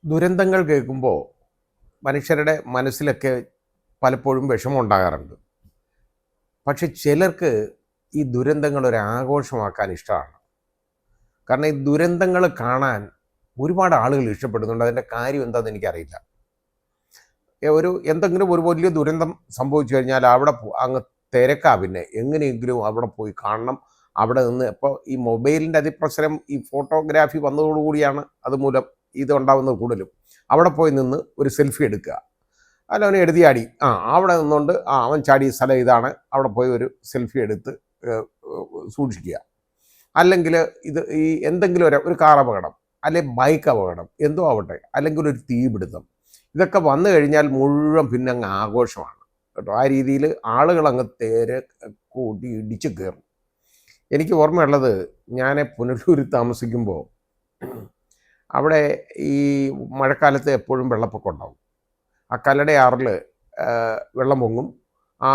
ദുരന്തങ്ങൾ കേൾക്കുമ്പോൾ മനുഷ്യരുടെ മനസ്സിലൊക്കെ പലപ്പോഴും വിഷമമുണ്ടാകാറുണ്ട്. പക്ഷെ ചിലർക്ക് ഈ ദുരന്തങ്ങൾ ഒരു ആഘോഷമാക്കാൻ ഇഷ്ടമാണ്. കാരണം ഈ ദുരന്തങ്ങൾ കാണാൻ ഒരുപാട് ആളുകൾ ഇഷ്ടപ്പെടുന്നുണ്ട്. അതിൻ്റെ കാര്യം എന്താണെന്ന് എനിക്കറിയില്ല. എന്തെങ്കിലും ഒരു വലിയ ദുരന്തം സംഭവിച്ചു കഴിഞ്ഞാൽ അവിടെ അങ്ങ് തിരക്കാ. പിന്നെ എങ്ങനെയെങ്കിലും അവിടെ പോയി കാണണം. അവിടെ നിന്ന് ഇപ്പോൾ ഈ മൊബൈലിൻ്റെ അതിപ്രസരം, ഈ ഫോട്ടോഗ്രാഫി വന്നതോടുകൂടിയാണ് അതുമൂലം ഇതുണ്ടാവുന്നത് കൂടുതലും. അവിടെ പോയി നിന്ന് ഒരു സെൽഫി എടുക്കുക, അല്ല അവന് എഴുതിയാടി അവിടെ നിന്നുകൊണ്ട് അവൻ ചാടിയ സ്ഥലം ഇതാണ്, അവിടെ പോയി ഒരു സെൽഫി എടുത്ത് സൂക്ഷിക്കുക. അല്ലെങ്കിൽ ഈ എന്തെങ്കിലും ഒരു കാർ അപകടം, അല്ലെങ്കിൽ ബൈക്ക് അപകടം, എന്തോ ആവട്ടെ, അല്ലെങ്കിൽ ഒരു തീപിടുത്തം, ഇതൊക്കെ വന്നു കഴിഞ്ഞാൽ മുഴുവൻ പിന്നെ അങ്ങ് ആഘോഷമാണ് കേട്ടോ. ആ രീതിയിൽ ആളുകൾ അങ്ങ് കൂട്ടി ഇടിച്ച് കയറും. എനിക്ക് ഓർമ്മയുള്ളത്, ഞാൻ പുനലൂരിൽ താമസിക്കുമ്പോൾ അവിടെ ഈ മഴക്കാലത്ത് എപ്പോഴും വെള്ളപ്പൊക്കം ഉണ്ടാവും. ആ കല്ലടയാറിൽ വെള്ളം പൊങ്ങും. ആ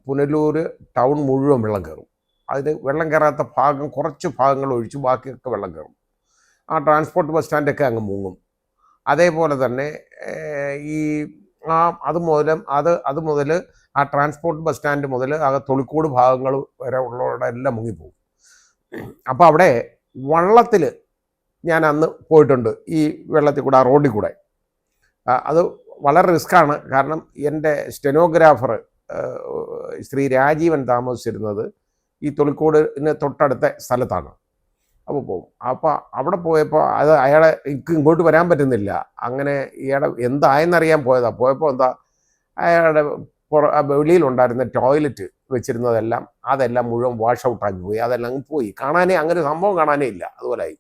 പുനലൂർ ടൗൺ മുഴുവൻ വെള്ളം കയറും. അതിന് വെള്ളം കയറാത്ത ഭാഗം, കുറച്ച് ഭാഗങ്ങൾ ഒഴിച്ച് ബാക്കിയൊക്കെ വെള്ളം കയറും. ആ ട്രാൻസ്പോർട്ട് ബസ് സ്റ്റാൻഡൊക്കെ അങ്ങ് മുങ്ങും. അതേപോലെ തന്നെ ഈ അത് മുതൽ ആ ട്രാൻസ്പോർട്ട് ബസ് സ്റ്റാൻഡ് മുതൽ ആ തൊളിക്കോട് ഭാഗങ്ങൾ വരെ ഉള്ളവരുടെ എല്ലാം മുങ്ങിപ്പോകും. അപ്പോൾ അവിടെ വള്ളത്തിൽ ഞാൻ അന്ന് പോയിട്ടുണ്ട്, ഈ വെള്ളത്തിൽ കൂടെ, ആ റോഡിൽ കൂടെ. അത് വളരെ റിസ്ക്കാണ്. കാരണം എൻ്റെ സ്റ്റെനോഗ്രാഫർ ശ്രീ രാജീവൻ താമസിച്ചിരുന്നത് ഈ തൊളിക്കോടിന് തൊട്ടടുത്ത സ്ഥലത്താണ്. അപ്പോൾ പോകും. അപ്പോൾ അവിടെ പോയപ്പോൾ അയാളെ എനിക്ക് ഇങ്ങോട്ട് വരാൻ പറ്റുന്നില്ല. അങ്ങനെ ഇയാളെ എന്തായെന്നറിയാൻ പോയതാണ്. പോയപ്പോൾ അയാളുടെ വെളിയിലുണ്ടായിരുന്ന ടോയ്ലറ്റ് വെച്ചിരുന്നതെല്ലാം അതെല്ലാം മുഴുവൻ വാഷ് ഔട്ടാക്കി പോയി. അതെല്ലാം അങ്ങ് പോയി. അങ്ങനെ ഒരു സംഭവം കാണാനേ ഇല്ല. അതുപോലായി.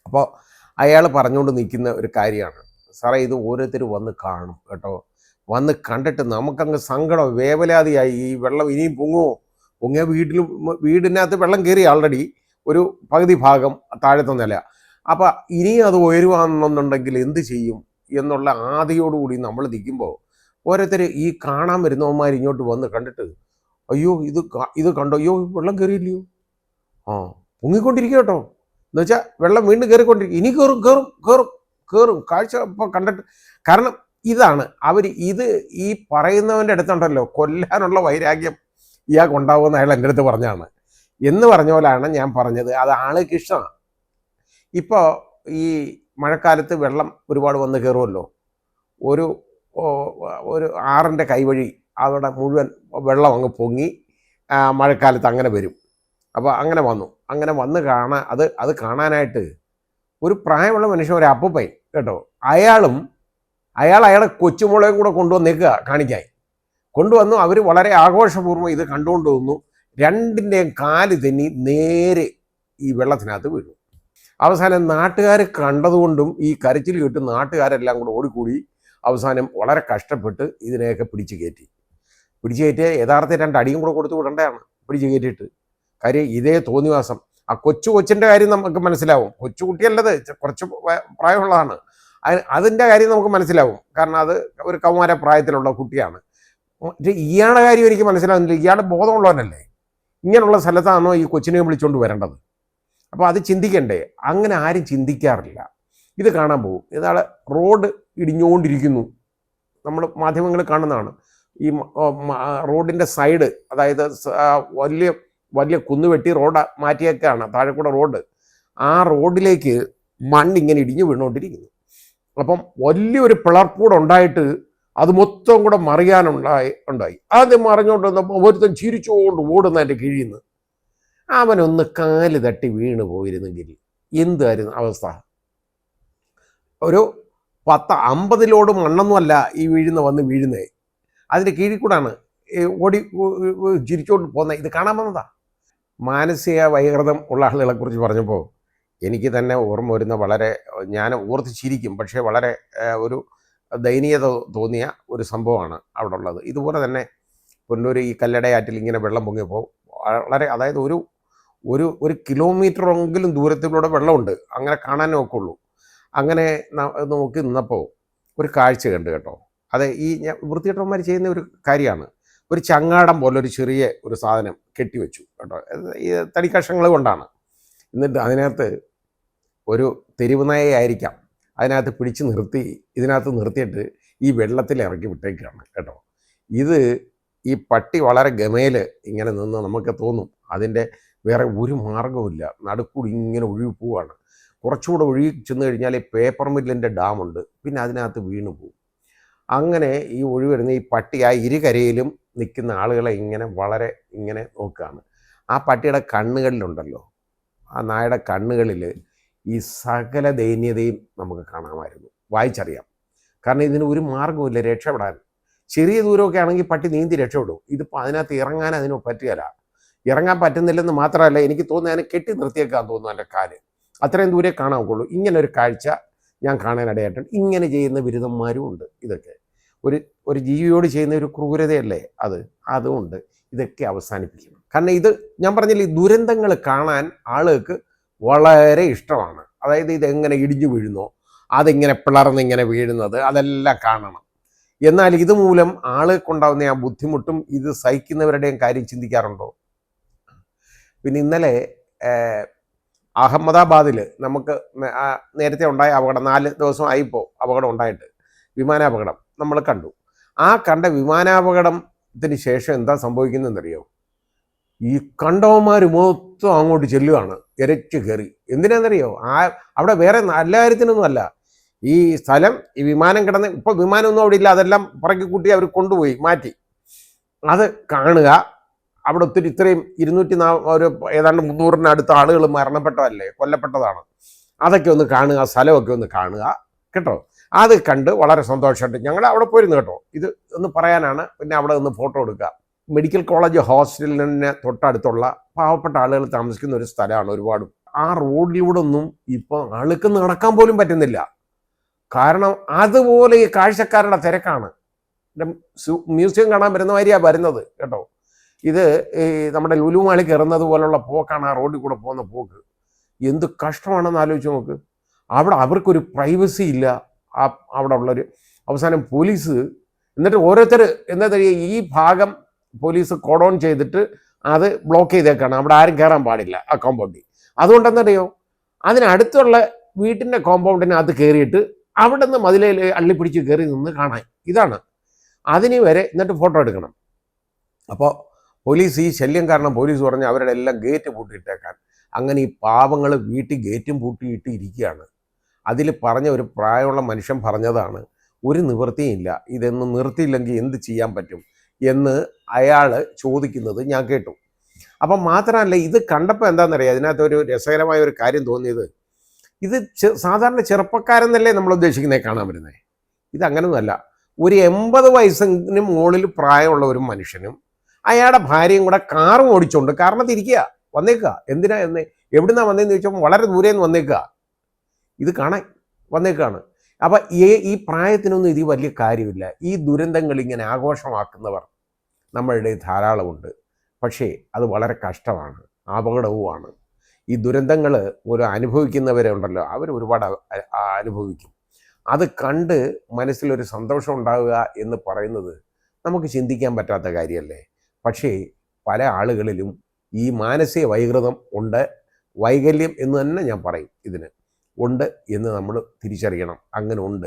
അപ്പോൾ അയാൾ പറഞ്ഞുകൊണ്ട് നിൽക്കുന്ന ഒരു കാര്യമാണ്, സാറേ ഇത് ഓരോരുത്തർ വന്ന് കാണും കേട്ടോ. വന്ന് കണ്ടിട്ട് നമുക്കങ്ങ് സങ്കടം, വേവലാതിയായി. ഈ വെള്ളം ഇനിയും പൊങ്ങിയ വീടിനകത്ത് വെള്ളം കയറി ആൾറെഡി ഒരു പകുതി ഭാഗം താഴത്തെ നില. അപ്പം ഇനിയും അത് ഉയരുവാണെന്നുണ്ടെങ്കിൽ എന്ത് ചെയ്യും എന്നുള്ള ആദിയോടുകൂടി നമ്മൾ നിൽക്കുമ്പോൾ ഓരോരുത്തർ ഈ കാണാൻ വരുന്നവന്മാർ ഇങ്ങോട്ട് വന്ന് കണ്ടിട്ട്, അയ്യോ ഇത് കണ്ടോ, അയ്യോ വെള്ളം കയറിയില്ലയോ, പൊങ്ങിക്കൊണ്ടിരിക്കുക കേട്ടോ, എന്നുവെച്ചാൽ വെള്ളം വീണ്ടും കയറിക്കൊണ്ടിരിക്കും, ഇനി കയറും കാഴ്ച ഇപ്പോൾ കണ്ടിട്ട്. കാരണം ഇതാണ് ഈ പറയുന്നവൻ്റെ അടുത്തുണ്ടല്ലോ കൊല്ലാനുള്ള വൈരാഗ്യം ഇയാൾക്ക് ഉണ്ടാവുമെന്ന് അയാൾ എൻ്റെ അടുത്ത് പറഞ്ഞാണ്. എന്ന് പറഞ്ഞ പോലെയാണ് ഞാൻ പറഞ്ഞത്. അത് ആൾക്ക് ഇഷ്ടമാണ്. ഇപ്പോൾ ഈ മഴക്കാലത്ത് വെള്ളം ഒരുപാട് വന്ന് കയറുമല്ലോ. ഒരു ആറിൻ്റെ കൈവഴി അവിടെ മുഴുവൻ വെള്ളം അങ്ങ് പൊങ്ങി മഴക്കാലത്ത് അങ്ങനെ വരും. അപ്പോൾ അങ്ങനെ വന്ന് കാണാൻ അത് കാണാനായിട്ട് ഒരു പ്രായമുള്ള മനുഷ്യൻ, ഒരു അപ്പൂപ്പൻ കേട്ടോ, അയാളെ കൊച്ചുമോളെയും കൂടെ കൊണ്ടുവന്നേക്കുക കാണിക്കായി. കൊണ്ടുവന്നു. അവർ വളരെ ആഘോഷപൂർവ്വം ഇത് കണ്ടുകൊണ്ട് വന്നു. രണ്ടിൻ്റെയും കാല് തെന്നി നേരെ ഈ വെള്ളത്തിനകത്ത് വീണു. അവസാനം നാട്ടുകാർ കണ്ടതുകൊണ്ടും ഈ കരച്ചിൽ കേട്ട് നാട്ടുകാരെല്ലാം കൂടെ ഓടിക്കൂടി അവസാനം വളരെ കഷ്ടപ്പെട്ട് ഇതിനെയൊക്കെ പിടിച്ചു കയറ്റി യഥാർത്ഥ 2 അടിയും കൂടെ കൊടുത്തു വിടേണ്ടതാണ്. പിടിച്ചു കയറ്റിയിട്ട് കാര്യം ഇതേ തോന്നിവാസം. ആ കൊച്ചിൻ്റെ കാര്യം നമുക്ക് മനസ്സിലാവും. കൊച്ചുകുട്ടിയല്ലത്, കുറച്ച് പ്രായമുള്ളതാണ്. അതിൻ്റെ കാര്യം നമുക്ക് മനസ്സിലാവും. കാരണം അത് ഒരു കൗമാര പ്രായത്തിലുള്ള കുട്ടിയാണ്. ഇയാളുടെ കാര്യം എനിക്ക് മനസ്സിലാവുന്നില്ല. ഇയാളുടെ ബോധമുള്ളവനല്ലേ. ഇങ്ങനെയുള്ള സ്ഥലത്താണോ ഈ കൊച്ചിനെ വിളിച്ചുകൊണ്ട് വരേണ്ടത്? അപ്പോൾ അത് ചിന്തിക്കണ്ടേ? അങ്ങനെ ആരും ചിന്തിക്കാറില്ല. ഇത് കാണാൻ പോകും. ഇതാളെ റോഡ് ഇടിഞ്ഞുകൊണ്ടിരിക്കുന്നു. നമ്മൾ മാധ്യമങ്ങളിൽ കാണുന്നതാണ്. ഈ റോഡിൻ്റെ സൈഡ്, അതായത് വലിയ വലിയ കുന്നുവെട്ടി റോഡ് മാറ്റിയൊക്കെയാണ് താഴെക്കൂടെ റോഡ്. ആ റോഡിലേക്ക് മണ്ണിങ്ങനെ ഇടിഞ്ഞു വീണുകൊണ്ടിരിക്കുന്നു. അപ്പം വലിയൊരു പിളർപ്പൂടെ ഉണ്ടായിട്ട് അത് മൊത്തം കൂടെ ഉണ്ടായി. ആദ്യം മറിഞ്ഞുകൊണ്ട് വന്നപ്പോൾ ഒരുത്തൻ ചിരിച്ചുകൊണ്ട് ഓടുന്നതിൻ്റെ കീഴിൽ നിന്ന് അവനൊന്ന് കാല് തട്ടി വീണ് പോയിരുന്നെങ്കിൽ എന്തായിരുന്നു അവസ്ഥ? ഒരു 10-50 ലോഡ് മണ്ണൊന്നുമല്ല ഈ വീഴുന്നേ. അതിൻ്റെ കീഴിൽ കൂടാണ് ഓടി ചിരിച്ചോണ്ട് പോകുന്നത്. ഇത് കാണാൻ വന്നതാ. മാനസിക വൈകൃതം ഉള്ള ആളുകളെക്കുറിച്ച് പറഞ്ഞപ്പോൾ എനിക്ക് തന്നെ ഓർമ്മ വരുന്ന, വളരെ ഞാൻ ഓർത്ത് ചിരിക്കും, പക്ഷേ വളരെ ഒരു ദയനീയത തോന്നിയ ഒരു സംഭവമാണ് അവിടെ ഉള്ളത്. ഇതുപോലെ തന്നെ പുനലൂർ ഈ കല്ലടയാറ്റിൽ ഇങ്ങനെ വെള്ളം പൊങ്ങിയപ്പോൾ വളരെ, അതായത് ഒരു കിലോമീറ്ററെങ്കിലും ദൂരത്തിലൂടെ വെള്ളമുണ്ട്. അങ്ങനെ കാണാനേ ഒക്കുള്ളൂ. അങ്ങനെ നോക്കി നിന്നപ്പോൾ ഒരു കാഴ്ച കണ്ടു കേട്ടോ. അത് ഈ വൃത്തികെട്ടവന്മാർ ചെയ്യുന്ന ഒരു കാര്യമാണ്. ഒരു ചങ്ങാടം പോലെ ഒരു ചെറിയ ഒരു സാധനം കെട്ടിവെച്ചു കേട്ടോ. ഈ തടിക്കഷ്ണങ്ങൾ കൊണ്ടാണ്. എന്നിട്ട് അതിനകത്ത് ഒരു തെരുവ് നായയായിരിക്കാം, അതിനകത്ത് പിടിച്ച് നിർത്തി, ഇതിനകത്ത് നിർത്തിയിട്ട് ഈ വെള്ളത്തിൽ ഇറക്കി വിട്ടേക്കാണ് കേട്ടോ. ഇത് ഈ പട്ടി വളരെ ഗമയിൽ ഇങ്ങനെ നിന്ന് നമുക്ക് തോന്നും അതിൻ്റെ വേറെ ഒരു മാർഗവുമില്ല, നടുക്കൂടി ഇങ്ങനെ ഒഴുകി പോവാണ്. കുറച്ചുകൂടെ ഒഴുകി ചെന്ന് കഴിഞ്ഞാൽ ഈ പേപ്പർ മില്ലിൻ്റെ ഡാമുണ്ട്, പിന്നെ അതിനകത്ത് വീണു പോകും. അങ്ങനെ ഈ ഒഴുകി വരുന്ന ഈ പട്ടി ആ ഇരുകരയിലും നിൽക്കുന്ന ആളുകളെ ഇങ്ങനെ വളരെ ഇങ്ങനെ നോക്കുകയാണ്. ആ പട്ടിയുടെ കണ്ണുകളിലുണ്ടല്ലോ, ആ നായയുടെ കണ്ണുകളിൽ ഈ സകല ദൈന്യതയും നമുക്ക് കാണാമായിരുന്നു, വായിച്ചറിയാം. കാരണം ഇതിന് ഒരു മാർഗവുമില്ല രക്ഷപ്പെടാൻ. ചെറിയ ദൂരമൊക്കെ ആണെങ്കിൽ പട്ടി നീന്തി രക്ഷപ്പെടും. ഇതിപ്പോൾ അതിനകത്ത് ഇറങ്ങാൻ അതിന് പറ്റുകയില്ല. ഇറങ്ങാൻ പറ്റുന്നില്ലെന്ന് മാത്രമല്ല, എനിക്ക് തോന്നുന്നു അതിനെ കെട്ടി നിർത്തിയേക്കാൻ തോന്നുന്നു എൻ്റെ കാല്. അത്രയും ദൂരെ കാണാവുള്ളൂ. ഇങ്ങനെ ഒരു കാഴ്ച ഞാൻ കാണാനിടയായിട്ടുണ്ട്. ഇങ്ങനെ ചെയ്യുന്ന ബിരുദന്മാരും ഉണ്ട്. ഇതൊക്കെ ഒരു ജീവിയോട് ചെയ്യുന്ന ഒരു ക്രൂരതയല്ലേ അതുകൊണ്ട് ഇതൊക്കെ അവസാനിപ്പിക്കണം. കാരണം ഇത് ഞാൻ പറഞ്ഞില്ലേ, ദുരന്തങ്ങൾ കാണാൻ ആളുകൾക്ക് വളരെ ഇഷ്ടമാണ്. അതായത് ഇതെങ്ങനെ ഇടിഞ്ഞു വീഴുന്നോ, അതിങ്ങനെ പിളർന്നിങ്ങനെ വീഴുന്നത്, അതെല്ലാം കാണണം. എന്നാൽ ഇതുമൂലം ആളുകൾക്കുണ്ടാകുന്ന ആ ബുദ്ധിമുട്ടും ഇത് സഹിക്കുന്നവരുടെയും കാര്യം ചിന്തിക്കാറുണ്ടോ? പിന്നെ ഇന്നലെ അഹമ്മദാബാദിൽ നമുക്ക് നേരത്തെ ഉണ്ടായ അപകടം, 4 ദിവസം ആയിപ്പോൾ അപകടം ഉണ്ടായിട്ട്, വിമാനാപകടം നമ്മൾ കണ്ടു. ആ കണ്ട വിമാനാപകടത്തിന് ശേഷം എന്താ സംഭവിക്കുന്നതെന്നറിയോ? ഈ കണ്ടവന്മാർ മൊത്തം അങ്ങോട്ട് ചെല്ലുകയാണ്, ഇരച്ചു കയറി. എന്തിനാണെന്നറിയോ? അവിടെ വേറെ നല്ല കാര്യത്തിനൊന്നും അല്ല. ഈ സ്ഥലം, ഈ വിമാനം കിടന്ന്, ഇപ്പോൾ വിമാനമൊന്നും അവിടെ ഇല്ല, അതെല്ലാം പുറകെ കൂട്ടി അവർ കൊണ്ടുപോയി മാറ്റി. അത് കാണുക. അവിടെ ഒത്തിരി ഇത്രയും 240 ഏതാണ്ട് 300-നടുത്ത ആളുകൾ മരണപ്പെട്ടതല്ലേ, കൊല്ലപ്പെട്ടതാണ്. അതൊക്കെ ഒന്ന് കാണുക, സ്ഥലമൊക്കെ ഒന്ന് കാണുക കേട്ടോ. അത് കണ്ട് വളരെ സന്തോഷമായിട്ട് ഞങ്ങൾ അവിടെ പോയിരുന്നു കേട്ടോ. ഇത് ഒന്ന് പറയാനാണ്. പിന്നെ അവിടെ നിന്ന് ഫോട്ടോ എടുക്കുക. മെഡിക്കൽ കോളേജ് ഹോസ്റ്റലിന് തൊട്ടടുത്തുള്ള പാവപ്പെട്ട ആളുകൾ താമസിക്കുന്ന ഒരു സ്ഥലമാണ് ഒരുപാട്. ആ റോഡിലൂടെ ഒന്നും ഇപ്പോൾ ആൾക്ക് നടക്കാൻ പോലും പറ്റുന്നില്ല. കാരണം അതുപോലെ ഈ കാഴ്ചക്കാരുടെ തിരക്കാണ്. മ്യൂസിയം കാണാൻ വരുന്ന മാതിരിയാണ് വരുന്നത് കേട്ടോ. ഇത് ഈ നമ്മുടെ ലുലു മാളിൽ കയറുന്നത് പോലുള്ള പോക്കാണ് ആ റോഡിൽ കൂടെ പോകുന്ന പോക്ക്. എന്ത് കഷ്ടമാണെന്ന് ആലോചിച്ച് നോക്ക്. അവിടെ അവർക്കൊരു പ്രൈവസി ഇല്ല. അവിടെ ഉള്ളൊരു അവസാനം പോലീസ്, എന്നിട്ട് ഓരോരുത്തർ എന്താ പറയുക, ഈ ഭാഗം പോലീസ് കോഡോൺ ചെയ്തിട്ട് അത് ബ്ലോക്ക് ചെയ്തേക്കാണ്. അവിടെ ആരും കയറാൻ പാടില്ല ആ കോമ്പൗണ്ടിൽ. അതുകൊണ്ടെന്നറിയോ, അതിനടുത്തുള്ള വീട്ടിൻ്റെ കോമ്പൗണ്ടിനകത്ത് കയറിയിട്ട് അവിടെ നിന്ന് മതിലയിൽ അള്ളിപ്പിടിച്ച് കയറി നിന്ന് കാണാൻ. ഇതാണ് അതിന് വരെ. എന്നിട്ട് ഫോട്ടോ എടുക്കണം. അപ്പോൾ പോലീസ് ഈ ശല്യം കാരണം പോലീസ് പറഞ്ഞ് അവരുടെ എല്ലാം ഗേറ്റ് പൂട്ടിയിട്ടേക്കാൻ. അങ്ങനെ ഈ പാവങ്ങൾ വീട്ടിൽ ഗേറ്റും പൂട്ടിയിട്ട് ഇരിക്കുകയാണ്. അതിൽ പറഞ്ഞ ഒരു പ്രായമുള്ള മനുഷ്യൻ പറഞ്ഞതാണ്, ഒരു നിവൃത്തിയില്ല, ഇതൊന്നും നിർത്തിയില്ലെങ്കിൽ എന്ത് ചെയ്യാൻ പറ്റും എന്ന് അയാൾ ചോദിക്കുന്നത് ഞാൻ കേട്ടു. അപ്പം മാത്രമല്ല, ഇത് കണ്ടപ്പോൾ എന്താണെന്നറിയാം, ഇതിനകത്തൊരു രസകരമായ ഒരു കാര്യം തോന്നിയത്, ഇത് സാധാരണ ചെറുപ്പക്കാരെന്നല്ലേ നമ്മൾ ഉദ്ദേശിക്കുന്നത് കാണാൻ വരുന്നത്. ഇതങ്ങനൊന്നുമല്ല. ഒരു 80 വയസ്സിന് മുകളിൽ പ്രായമുള്ള ഒരു മനുഷ്യനും അയാളുടെ ഭാര്യയും കൂടെ കാറും ഓടിച്ചുകൊണ്ട് കാരണത്തിരിക്കുക വന്നേക്കുക. എന്തിനാ എവിടുന്നാ വന്നതെന്ന് ചോദിച്ചപ്പോൾ വളരെ ദൂരെ നിന്ന് വന്നേക്കുക, ഇത് കാണാൻ വന്നേക്കാണ്. അപ്പം ഈ പ്രായത്തിനൊന്നും ഇത് വലിയ കാര്യമില്ല. ഈ ദുരന്തങ്ങൾ ഇങ്ങനെ ആഘോഷമാക്കുന്നവർ നമ്മളുടെ ധാരാളമുണ്ട്. പക്ഷേ അത് വളരെ കഷ്ടമാണ്, അപകടവുമാണ്. ഈ ദുരന്തങ്ങൾ അനുഭവിക്കുന്നവരെ ഉണ്ടല്ലോ, അവർ ഒരുപാട് അനുഭവിക്കും. അത് കണ്ട് മനസ്സിലൊരു സന്തോഷം ഉണ്ടാവുക എന്ന് പറയുന്നത് നമുക്ക് ചിന്തിക്കാൻ പറ്റാത്ത കാര്യമല്ലേ. പക്ഷേ പല ആളുകളിലും ഈ മാനസിക വൈകൃതം ഉണ്ട്, വൈകല്യം എന്ന് തന്നെ ഞാൻ പറയും, ഇതിന് ഉണ്ട് എന്ന് നമ്മൾ തിരിച്ചറിയണം. അങ്ങനെ ഉണ്ട്,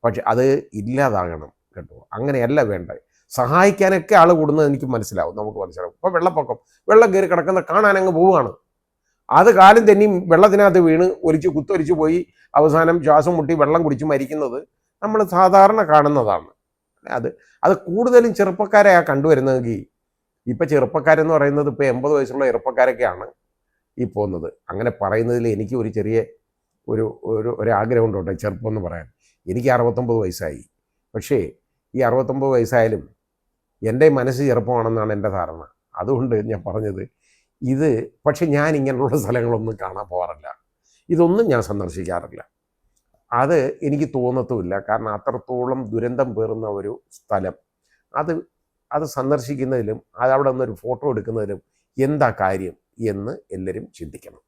പക്ഷെ അത് ഇല്ലാതാകണം കേട്ടോ. അങ്ങനെയല്ല വേണ്ടത്. സഹായിക്കാനൊക്കെ ആൾ കൂടുന്നത് എനിക്ക് മനസ്സിലാവും, നമുക്ക് മനസ്സിലാവും. ഇപ്പോൾ വെള്ളപ്പൊക്കം, വെള്ളം കയറി കിടക്കുന്ന കാണാനങ്ങ് പോവുകയാണ്. അത് കാലം തന്നെ വെള്ളത്തിനകത്ത് വീണ് കുത്തൊലിച്ച് പോയി അവസാനം ശ്വാസം മുട്ടി വെള്ളം കുടിച്ച് മരിക്കുന്നത് നമ്മൾ സാധാരണ കാണുന്നതാണ്. അത് കൂടുതലും ചെറുപ്പക്കാരെയാണ് കണ്ടുവരുന്നതെങ്കിൽ, ഇപ്പം ചെറുപ്പക്കാരെന്ന് പറയുന്നത് ഇപ്പോൾ 80 വയസ്സുള്ള ചെറുപ്പക്കാരൊക്കെയാണ് ഈ പോകുന്നത്. അങ്ങനെ പറയുന്നതിൽ എനിക്ക് ഒരു ചെറിയ ഒരു ആഗ്രഹം ഉണ്ടോട്ടെ, ചെറുപ്പം എന്ന് പറയാൻ. എനിക്ക് 69 വയസ്സായി. പക്ഷേ ഈ 69 വയസ്സായാലും എൻ്റെ മനസ്സ് ചെറുപ്പമാണെന്നാണ് എൻ്റെ ധാരണ. അതുകൊണ്ട് ഞാൻ പറഞ്ഞത് ഇത്. പക്ഷെ ഞാൻ ഇങ്ങനെയുള്ള സ്ഥലങ്ങളൊന്നും കാണാൻ പോകാറില്ല, ഇതൊന്നും ഞാൻ സന്ദർശിക്കാറില്ല. അത് എനിക്ക് തോന്നത്തുമില്ല. കാരണം അത്രത്തോളം ദുരന്തം പേറുന്ന ഒരു സ്ഥലം, അത് സന്ദർശിക്കുന്നതിലും അതവിടെ നിന്നൊരു ഫോട്ടോ എടുക്കുന്നതിലും എന്താ കാര്യം എന്ന് എല്ലാവരും ചിന്തിക്കണം.